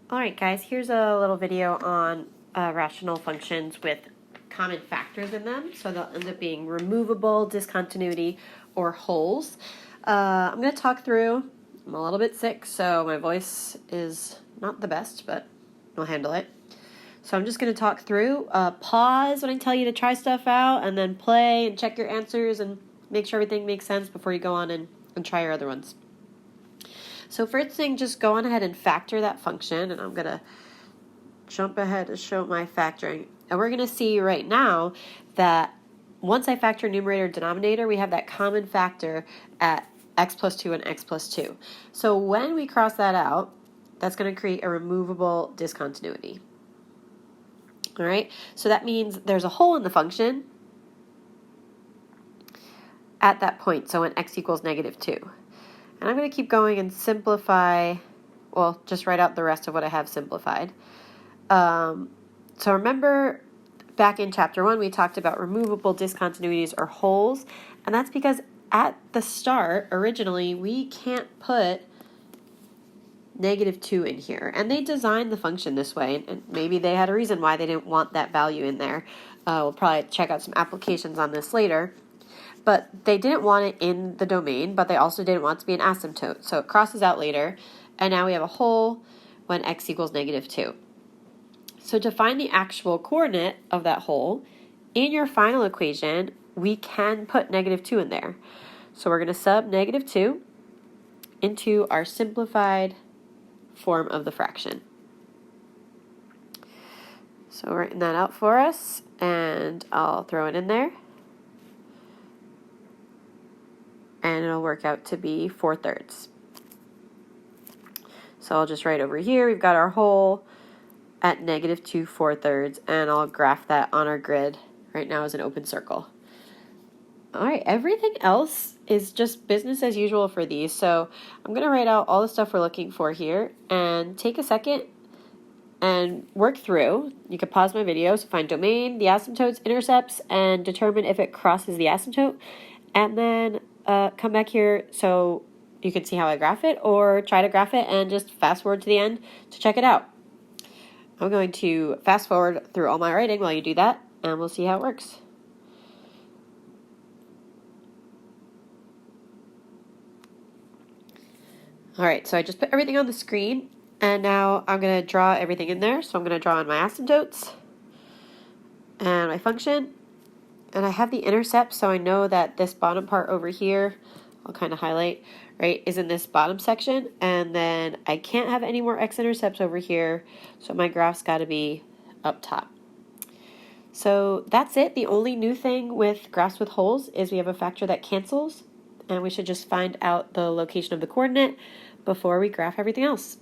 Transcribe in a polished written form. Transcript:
Alright guys, here's a little video on rational functions with common factors in them. So they'll end up being removable, discontinuity, or wholes. I'm going to talk through. I'm a little bit sick, so my voice is not the best, but I'll handle it. So I'm just going to talk through. Pause when I tell you to try stuff out, and then play and check your answers and make sure everything makes sense before you go on and try your other ones. So first thing, just go on ahead and factor that function, and I'm going to jump ahead to show my factoring. And we're going to see right now that once I factor numerator and denominator, we have that common factor at x plus 2 and x plus 2. So when we cross that out, that's going to create a removable discontinuity. All right, so that means there's a hole in the function at that point, so when x equals -2. And I'm going to keep going and simplify, well, just write out the rest of what I have simplified. So remember back in chapter 1, we talked about removable discontinuities or wholes, and that's because at the start, originally, we can't put -2 in here. And they designed the function this way, and maybe they had a reason why they didn't want that value in there. We'll probably check out some applications on this later. But they didn't want it in the domain, but they also didn't want it to be an asymptote. So it crosses out later, and now we have a hole when x equals -2. So to find the actual coordinate of that hole, in your final equation, we can put -2 in there. So we're going to sub -2 into our simplified form of the fraction. So we're writing that out for us, and I'll throw it in there. And it'll work out to be 4/3. So I'll just write over here, we've got our hole at -2 4/3, and I'll graph that on our grid right now as an open circle. All right, everything else is just business as usual for these. So I'm going to write out all the stuff we're looking for here and take a second and work through. You can pause my video, so find domain, the asymptotes, intercepts, and determine if it crosses the asymptote. And then come back here so you can see how I graph it, or try to graph it and just fast forward to the end to check it out. I'm going to fast forward through all my writing while you do that, and we'll see how it works. All right, so I just put everything on the screen, and now I'm going to draw everything in there. So I'm going to draw in my asymptotes and my function. And I have the intercept, so I know that this bottom part over here, I'll kind of highlight, right, is in this bottom section. And then I can't have any more x-intercepts over here, so my graph's got to be up top. So that's it. The only new thing with graphs with holes is we have a factor that cancels, and we should just find out the location of the coordinate before we graph everything else.